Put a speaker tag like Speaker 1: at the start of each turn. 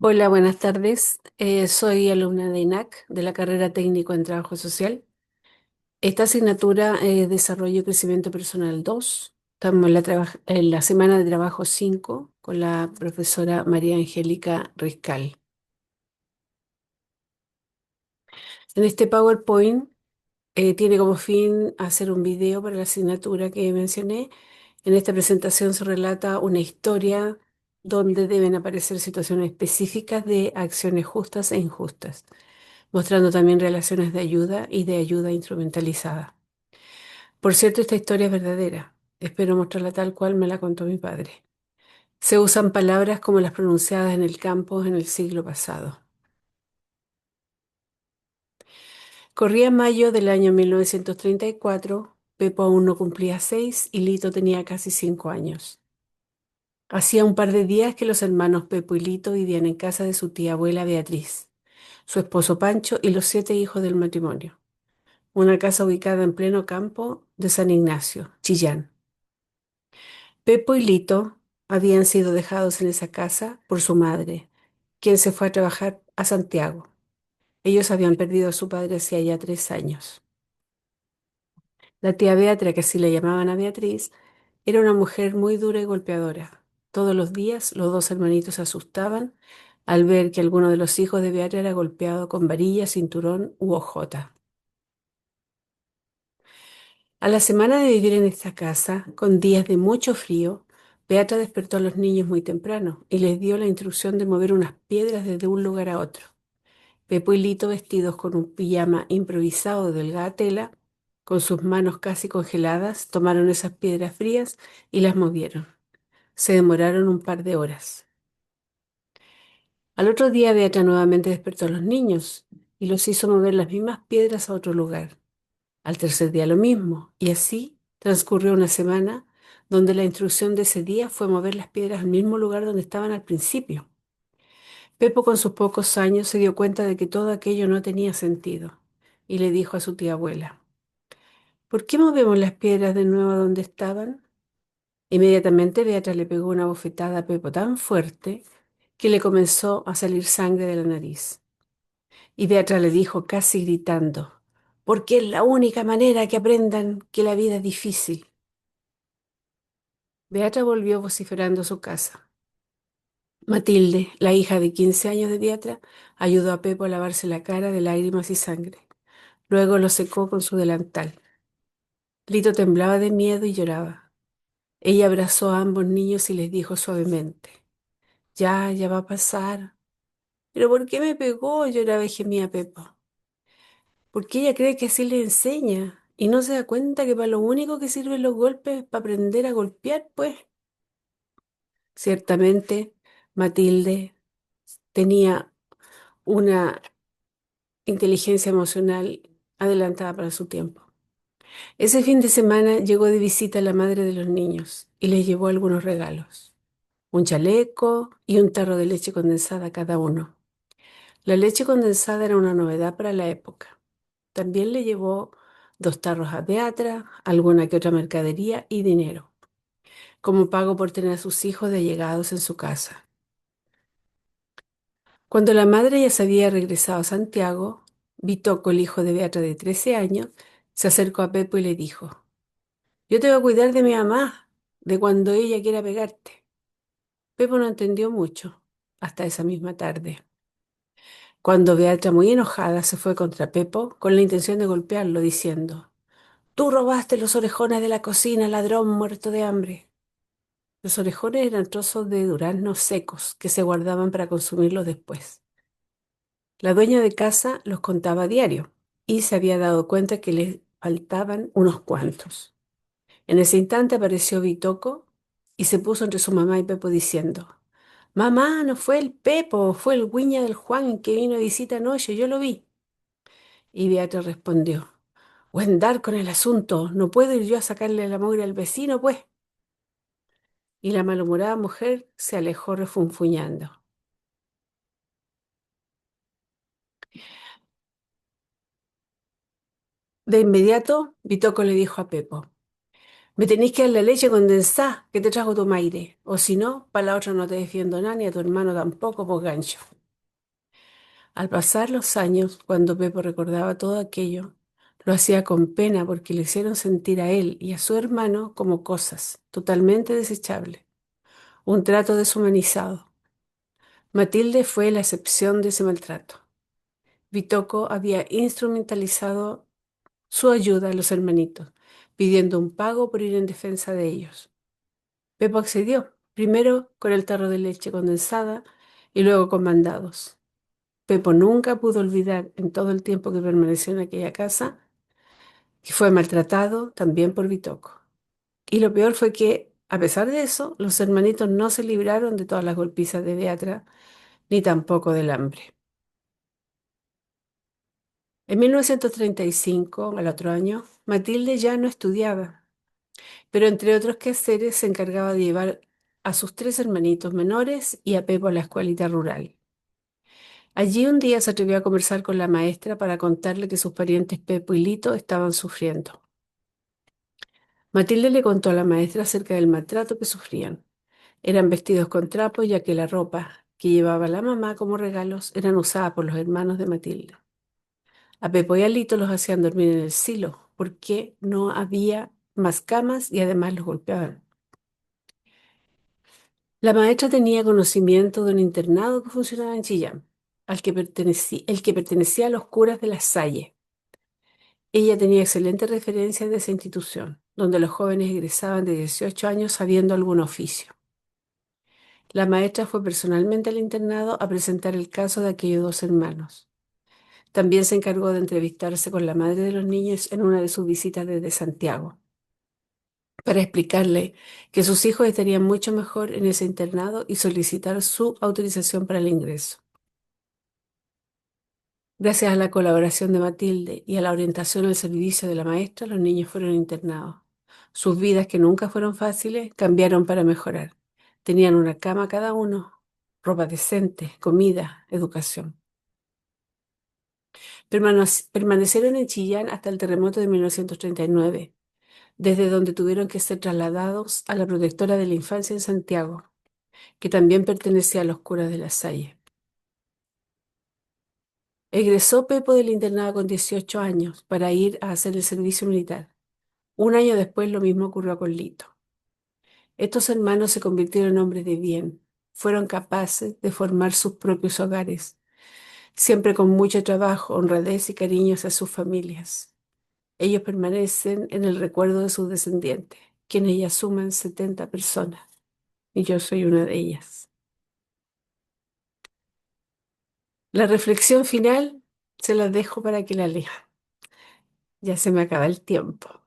Speaker 1: Hola, buenas tardes. Soy alumna de INAC, de la carrera técnico en trabajo social. Esta asignatura es Desarrollo y Crecimiento Personal 2. Estamos en la semana de trabajo 5 con la profesora María Angélica Riscal. En este PowerPoint tiene como fin hacer un video para la asignatura que mencioné. En esta presentación se relata una historia donde deben aparecer situaciones específicas de acciones justas e injustas, mostrando también relaciones de ayuda y de ayuda instrumentalizada. Por cierto, esta historia es verdadera. Espero mostrarla tal cual me la contó mi padre. Se usan palabras como las pronunciadas en el campo en el siglo pasado. Corría mayo del año 1934. Pepo aún no cumplía 6 y Lito tenía casi 5 años. Hacía un par de días que los hermanos Pepo y Lito vivían en casa de su tía abuela Beatriz, su esposo Pancho y los 7 hijos del matrimonio. Una casa ubicada en pleno campo de San Ignacio, Chillán. Pepo y Lito habían sido dejados en esa casa por su madre, quien se fue a trabajar a Santiago. Ellos habían perdido a su padre hacía ya 3 años. La tía Beatriz, que así le llamaban a Beatriz, era una mujer muy dura y golpeadora. Todos los días los dos hermanitos se asustaban al ver que alguno de los hijos de Beatriz era golpeado con varilla, cinturón u hojota. A la semana de vivir en esta casa, con días de mucho frío, Beata despertó a los niños muy temprano y les dio la instrucción de mover unas piedras desde un lugar a otro. Pepo y Lito, vestidos con un pijama improvisado de delgada tela, con sus manos casi congeladas, tomaron esas piedras frías y las movieron. Se demoraron un par de horas. Al otro día, Beata nuevamente despertó a los niños y los hizo mover las mismas piedras a otro lugar. Al tercer día lo mismo, y así transcurrió una semana donde la instrucción de ese día fue mover las piedras al mismo lugar donde estaban al principio. Pepo con sus pocos años se dio cuenta de que todo aquello no tenía sentido y le dijo a su tía abuela: ¿por qué movemos las piedras de nuevo a donde estaban? Inmediatamente Beatriz le pegó una bofetada a Pepo tan fuerte que le comenzó a salir sangre de la nariz. Y Beatriz le dijo casi gritando: porque es la única manera que aprendan que la vida es difícil. Beata volvió vociferando a su casa. Matilde, la hija de 15 años de Beatra, ayudó a Pepo a lavarse la cara de lágrimas y sangre. Luego lo secó con su delantal. Lito temblaba de miedo y lloraba. Ella abrazó a ambos niños y les dijo suavemente: ya, ya va a pasar. ¿Pero por qué me pegó? Lloraba y gemía Pepo. Porque ella cree que así le enseña y no se da cuenta que para lo único que sirven los golpes es para aprender a golpear, pues. Ciertamente, Matilde tenía una inteligencia emocional adelantada para su tiempo. Ese fin de semana llegó de visita la madre de los niños y les llevó algunos regalos: un chaleco y un tarro de leche condensada a cada uno. La leche condensada era una novedad para la época. También le llevó 2 tarros a Beatra, alguna que otra mercadería y dinero, como pago por tener a sus hijos de allegados en su casa. Cuando la madre ya se había regresado a Santiago, Vitoco, el hijo de Beata de 13 años, se acercó a Pepo y le dijo: yo te voy a cuidar de mi mamá, de cuando ella quiera pegarte. Pepo no entendió mucho, hasta esa misma tarde, cuando Beata, muy enojada, se fue contra Pepo con la intención de golpearlo, diciendo: tú robaste los orejones de la cocina, ladrón muerto de hambre. Los orejones eran trozos de duraznos secos que se guardaban para consumirlos después. La dueña de casa los contaba a diario y se había dado cuenta que le faltaban unos cuantos. En ese instante apareció Bitoco y se puso entre su mamá y Pepo diciendo: mamá, no fue el Pepo, fue el güiña del Juan que vino de visita anoche, yo lo vi. Y Beatriz respondió: buen dar con el asunto, no puedo ir yo a sacarle la mugre al vecino, pues. Y la malhumorada mujer se alejó refunfuñando. De inmediato, Bitoco le dijo a Pepo: Me tenéis que dar la leche condensada que te trajo tu maire. O si no, para la otra no te defiendo nada, ni a tu hermano tampoco, por gancho. Al pasar los años, cuando Pepo recordaba todo aquello, lo hacía con pena porque le hicieron sentir a él y a su hermano como cosas totalmente desechables, un trato deshumanizado. Matilde fue la excepción de ese maltrato. Vitoco había instrumentalizado su ayuda a los hermanitos, pidiendo un pago por ir en defensa de ellos. Pepo accedió, primero con el tarro de leche condensada y luego con mandados. Pepo nunca pudo olvidar en todo el tiempo que permaneció en aquella casa que fue maltratado también por Vitoco. Y lo peor fue que, a pesar de eso, los hermanitos no se libraron de todas las golpizas de Beatra, ni tampoco del hambre. En 1935, al otro año, Matilde ya no estudiaba, pero entre otros quehaceres se encargaba de llevar a sus tres hermanitos menores y a Pepo a la escuelita rural. Allí un día se atrevió a conversar con la maestra para contarle que sus parientes Pepo y Lito estaban sufriendo. Matilde le contó a la maestra acerca del maltrato que sufrían. Eran vestidos con trapo ya que la ropa que llevaba la mamá como regalos eran usadas por los hermanos de Matilde. A Pepo y a Lito los hacían dormir en el silo porque no había más camas y además los golpeaban. La maestra tenía conocimiento de un internado que funcionaba en Chillán, el que pertenecía a los curas de la Salle. Ella tenía excelentes referencias de esa institución, donde los jóvenes egresaban de 18 años sabiendo algún oficio. La maestra fue personalmente al internado a presentar el caso de aquellos dos hermanos. También se encargó de entrevistarse con la madre de los niños en una de sus visitas desde Santiago, para explicarle que sus hijos estarían mucho mejor en ese internado y solicitar su autorización para el ingreso. Gracias a la colaboración de Matilde y a la orientación al servicio de la maestra, los niños fueron internados. Sus vidas, que nunca fueron fáciles, cambiaron para mejorar. Tenían una cama cada uno, ropa decente, comida, educación. Permanecieron en Chillán hasta el terremoto de 1939, desde donde tuvieron que ser trasladados a la protectora de la infancia en Santiago, que también pertenecía a los curas de la Salle. Egresó Pepo del internado con 18 años para ir a hacer el servicio militar. Un año después lo mismo ocurrió con Lito. Estos hermanos se convirtieron en hombres de bien. Fueron capaces de formar sus propios hogares, siempre con mucho trabajo, honradez y cariño hacia sus familias. Ellos permanecen en el recuerdo de sus descendientes, quienes ya suman 70 personas, y yo soy una de ellas. La reflexión final se la dejo para que la lean. Ya se me acaba el tiempo.